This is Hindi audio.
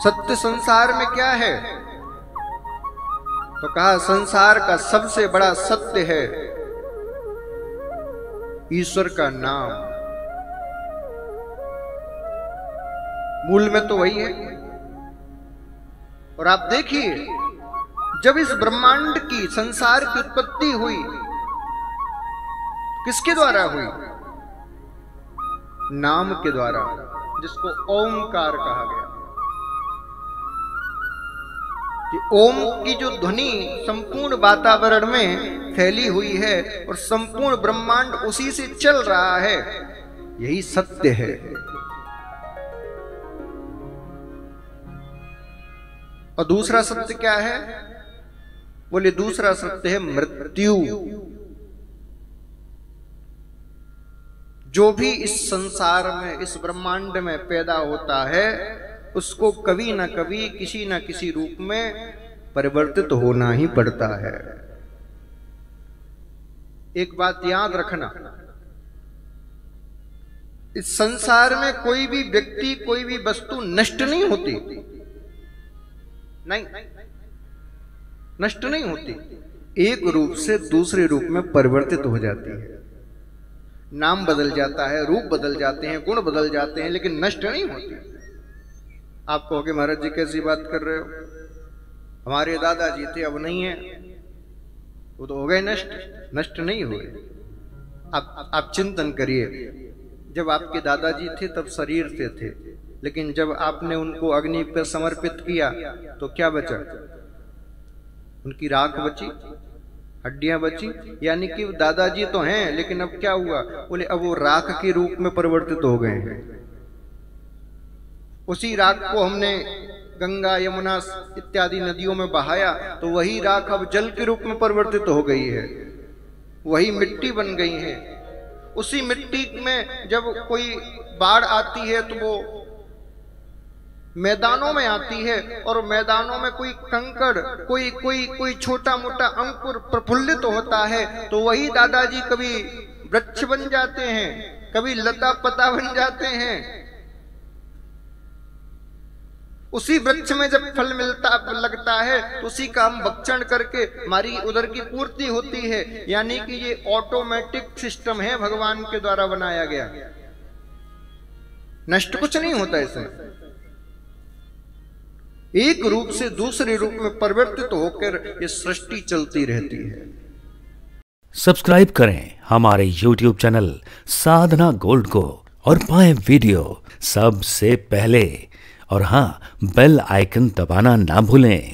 सत्य संसार में क्या है? तो कहा संसार का सबसे बड़ा सत्य है ईश्वर का नाम। मूल में तो वही है। और आप देखिए, जब इस ब्रह्मांड की, संसार की उत्पत्ति हुई, किसके द्वारा हुई? नाम के द्वारा, जिसको ओमकार कहा गया। कि ओम की जो ध्वनि संपूर्ण वातावरण में फैली हुई है और संपूर्ण ब्रह्मांड उसी से चल रहा है, यही सत्य है। और दूसरा सत्य क्या है? बोले दूसरा सत्य है मृत्यु। जो भी इस संसार में, इस ब्रह्मांड में पैदा होता है, उसको कभी ना कभी, किसी ना किसी रूप में परिवर्तित होना ही पड़ता है। एक बात याद रखना, इस संसार में कोई भी व्यक्ति, कोई भी वस्तु नष्ट नहीं होती। नहीं, नष्ट नहीं होती। एक रूप से दूसरे रूप में परिवर्तित हो जाती है। नाम बदल जाता है, रूप बदल जाते हैं, गुण बदल जाते हैं, लेकिन नष्ट नहीं होती। आप कहोगे महाराज जी कैसी बात कर रहे हो? हमारे दादाजी थे, अब नहीं है, वो तो हो गए नष्ट। नष्ट नहीं हुए। आप चिंतन करिए, जब आपके दादाजी थे तब शरीर से थे, लेकिन जब आपने उनको अग्नि पर समर्पित किया तो क्या बचा? उनकी राख बची, हड्डियां बची। यानी कि दादाजी तो हैं, लेकिन अब क्या हुआ? बोले अब वो राख के रूप में परिवर्तित हो गए हैं। उसी राख को हमने गंगा, यमुना इत्यादि नदियों में बहाया तो वही राख अब जल के रूप में परिवर्तित हो गई है, वही मिट्टी बन गई है। उसी मिट्टी में जब कोई बाढ़ आती है तो वो मैदानों में आती है, और मैदानों में कोई कंकड़, कोई छोटा मोटा अंकुर प्रफुल्लित होता है, तो वही दादाजी कभी वृक्ष बन जाते हैं, कभी लता पता बन जाते हैं। उसी वृक्ष में जब फल लगता है तो उसी का हम भक्षण करके हमारी उदर की पूर्ति होती है। यानी कि ये ऑटोमेटिक सिस्टम है, भगवान के द्वारा बनाया गया। नष्ट कुछ नहीं होता इसमें। एक रूप से दूसरे रूप में परिवर्तित होकर ये सृष्टि चलती रहती है। सब्सक्राइब करें हमारे YouTube चैनल साधना गोल्ड को और पाएं वीडियो सबसे पहले। और हाँ, बेल आइकन दबाना ना भूलें।